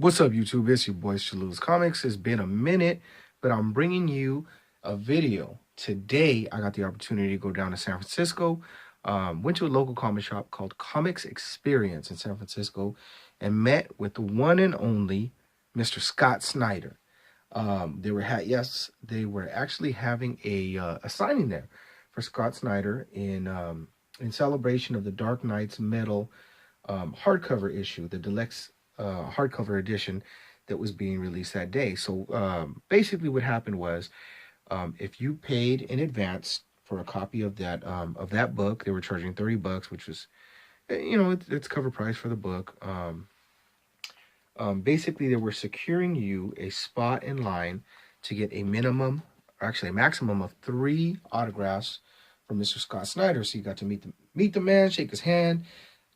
What's up, YouTube? It's your boy Shalu's Comics. It's been a minute, but I'm bringing you a video. Today, I got the opportunity to go down to San Francisco. Went to a local comic shop called Comics Experience in San Francisco and met with the one and only Mr. Scott Snyder. They were actually having a signing there for Scott Snyder in celebration of the Dark Knight's Metal hardcover issue, the deluxe hardcover edition that was being released that day. So basically, what happened was, if you paid in advance for a copy of that book, they were charging $30, which was, it's cover price for the book. Basically, they were securing you a spot in line to get a minimum, or actually a maximum of 3 autographs from Mr. Scott Snyder. So you got to meet the man, shake his hand,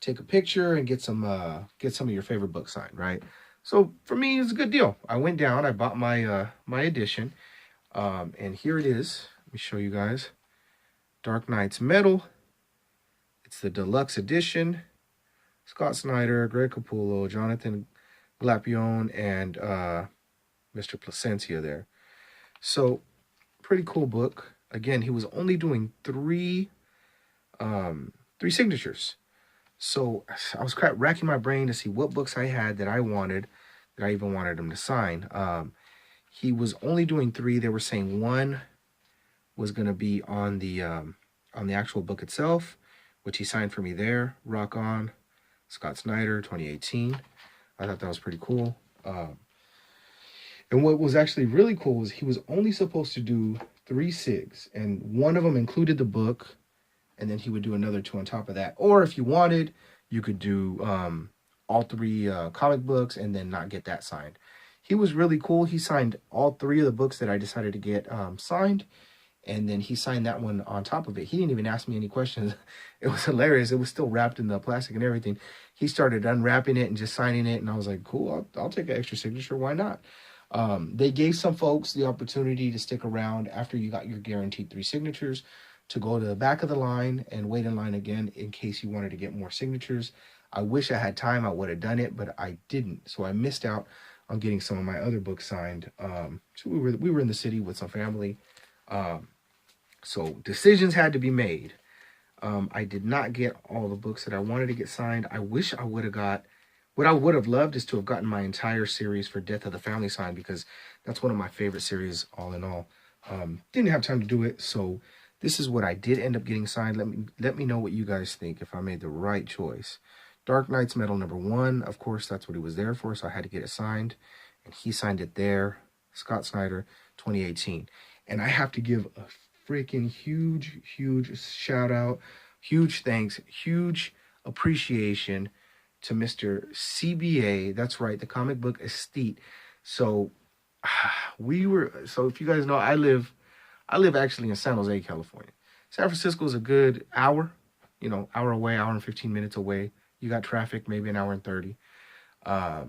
take a picture, and get some of your favorite books signed, right? So for me, it's a good deal. I went down, I bought my my edition, and here it is. Let me show you guys. Dark Knight's Metal. It's the deluxe edition. Scott Snyder, Greg Capullo, Jonathan Glapion, and Mr. Placencia there. So pretty cool book. Again, he was only doing three signatures. So I was racking my brain to see what books I had that I even wanted him to sign. He was only doing 3. They were saying 1 was going to be on the actual book itself, which he signed for me there. Rock On, Scott Snyder, 2018. I thought that was pretty cool. And what was actually really cool was he was only supposed to do 3 SIGs, and one of them included the book, and then he would do another 2 on top of that. Or if you wanted, you could do all 3 comic books and then not get that signed. He was really cool. He signed all 3 of the books that I decided to get signed, and then he signed that one on top of it. He didn't even ask me any questions. It was hilarious. It was still wrapped in the plastic and everything. He started unwrapping it and just signing it, and I was like, cool, I'll take an extra signature. Why not? They gave some folks the opportunity to stick around after you got your guaranteed 3 signatures to go to the back of the line and wait in line again in case you wanted to get more signatures. I wish I had time. I would have done it, but I didn't. So I missed out on getting some of my other books signed. So we were in the city with some family. So decisions had to be made. I did not get all the books that I wanted to get signed. I wish I would have got, what I would have loved is to have gotten my entire series for Death of the Family signed, because that's one of my favorite series all in all. Didn't have time to do it, so this is what I did end up getting signed. Let me know what you guys think, if I made the right choice. Dark Knight's Metal #1, of course, that's what he was there for, so I had to get it signed, and he signed it there. Scott Snyder, 2018. And I have to give a freaking huge shout out, huge thanks, huge appreciation to Mr. CBA. That's right, the comic book esthete. So if you guys know, I live actually in San Jose, California. San Francisco is a good hour away, hour and 15 minutes away. You got traffic, maybe an hour and 30.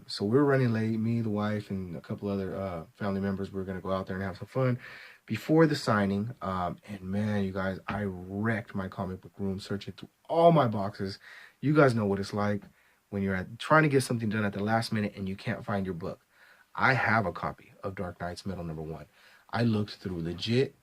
So we're running late, me, the wife, and a couple other family members. We're going to go out there and have some fun before the signing. And man, you guys, I wrecked my comic book room searching through all my boxes. You guys know what it's like when you're trying to get something done at the last minute and you can't find your book. I have a copy of Dark Knight's Metal #1. I looked through legit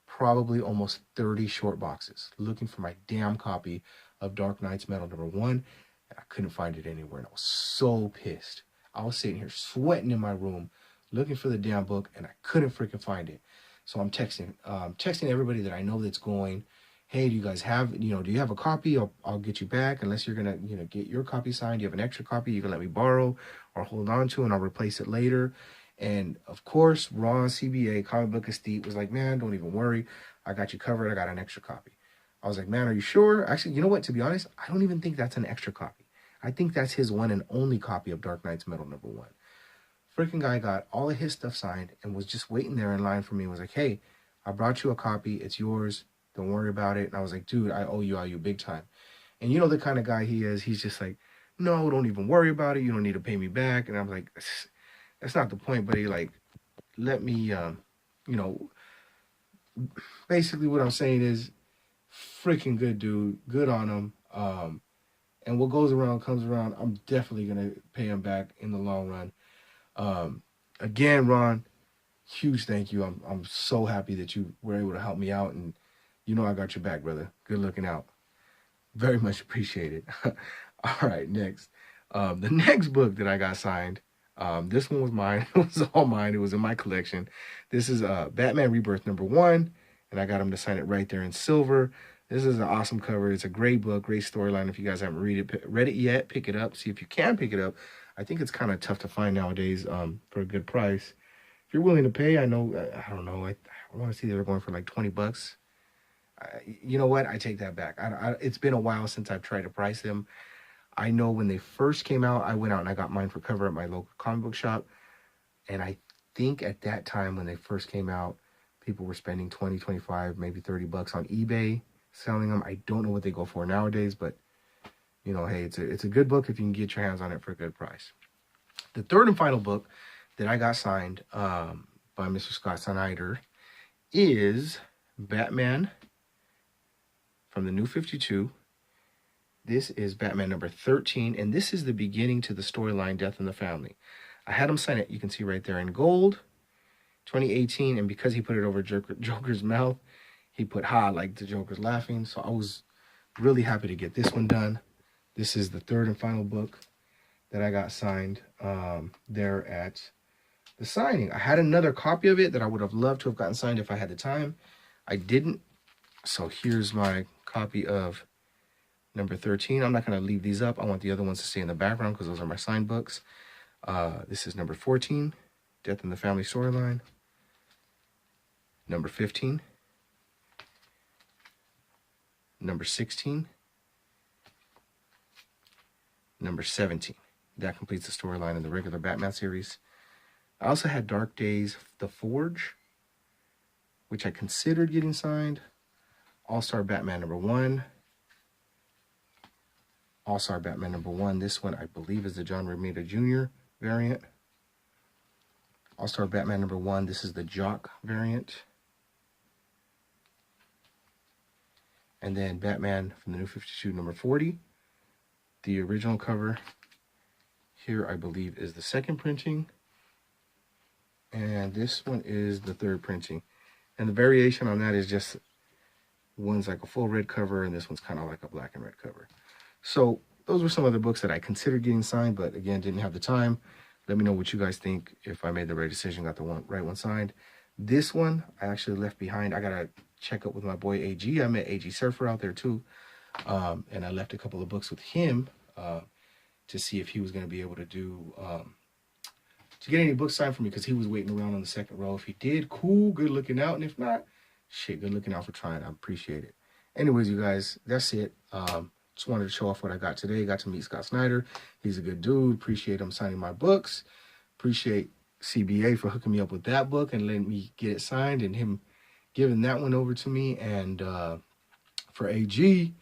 probably almost 30 short boxes looking for my damn copy of Dark Knight's Metal #1, and I couldn't find it anywhere, and I was so pissed. I was sitting here sweating in my room looking for the damn book, and I couldn't freaking find it. So I'm texting everybody that I know that's going, hey, do you guys have, do you have a copy? I'll get you back, unless you're gonna get your copy signed. You have an extra copy you can let me borrow or hold on to, and I'll replace it later. And of course, Ron CBA, comic book esthete, was like, man, don't even worry, I got you covered. I got an extra copy. I was like, man, are you sure? Actually, you know what? To be honest, I don't even think that's an extra copy. I think that's his one and only copy of Dark Knight's Metal #1. Freaking guy got all of his stuff signed and was just waiting there in line for me. Was like, hey, I brought you a copy. It's yours. Don't worry about it. And I was like, dude, I owe you big time. And you know the kind of guy he is. He's just like, no, don't even worry about it. You don't need to pay me back. And I'm like, that's not the point, buddy. Like, let me, basically what I'm saying is, freaking good dude. Good on him. And what goes around comes around. I'm definitely going to pay him back in the long run. Again, Ron, huge thank you. I'm so happy that you were able to help me out, and you know I got your back, brother. Good looking out. Very much appreciated. All right, next. The next book that I got signed, this one was mine. It was all mine. It was in my collection. This is Batman Rebirth #1, and I got him to sign it right there in silver. This is an awesome cover. It's a great book, great storyline. If you guys haven't read it yet, pick it up. See if you can pick it up. I think it's kind of tough to find nowadays for a good price. If you're willing to pay, I know, I don't know, I want to see they're going for like 20 bucks. You know what? I take that back. It's been a while since I've tried to price them. I know when they first came out, I went out and I got mine for cover at my local comic book shop. And I think at that time when they first came out, people were spending 20, 25, maybe 30 bucks on eBay selling them. I don't know what they go for nowadays, but you know, hey, it's a good book if you can get your hands on it for a good price. The third and final book that I got signed by Mr. Scott Snyder is Batman from the New 52. This is Batman number 13, and this is the beginning to the storyline Death in the Family. I had him sign it, you can see right there in gold, 2018, and because he put it over Joker's mouth, he put ha, like the Joker's laughing, so I was really happy to get this one done. This is the third and final book that I got signed there at the signing. I had another copy of it that I would have loved to have gotten signed if I had the time. I didn't, so here's my copy of number 13. I'm not going to leave these up. I want the other ones to stay in the background because those are my signed books. This is number 14, Death in the Family storyline. Number 15. Number 16. Number 17. That completes the storyline in the regular Batman series. I also had Dark Days, The Forge, which I considered getting signed. All-Star Batman #1. All-Star Batman #1. This one, I believe, is the John Romita Jr. variant. All-Star Batman #1. This is the Jock variant. And then Batman from the New 52 number 40. The original cover here, I believe, is the second printing. And this one is the third printing. And the variation on that is just one's like a full red cover and this one's kind of like a black and red cover. So those were some of the books that I considered getting signed, but again, didn't have the time. Let me know what you guys think, if I made the right decision, got the right one signed. This one I actually left behind. I got to check up with my boy AG. I met AG Surfer out there too. And I left a couple of books with him to see if he was going to be able to do, to get any books signed for me, because he was waiting around on the second row. If he did, cool, good looking out. And if not, shit, good looking out for trying. I appreciate it. Anyways, you guys, that's it. Just wanted to show off what I got today. Got to meet Scott Snyder. He's a good dude. Appreciate him signing my books. Appreciate CBA for hooking me up with that book and letting me get it signed, and him giving that one over to me. And for AG,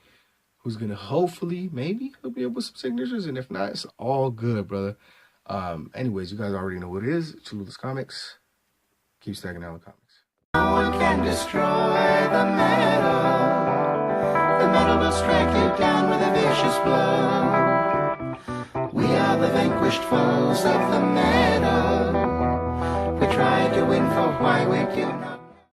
who's going to hopefully, maybe, he'll be able with some signatures. And if not, it's all good, brother. Anyways, you guys already know what it is. Chululas Comics. Keep stacking out the comics. No one can destroy the metal. The metal will strike you down with a vicious blow. We are the vanquished foes of the metal. We try to win for why we do not.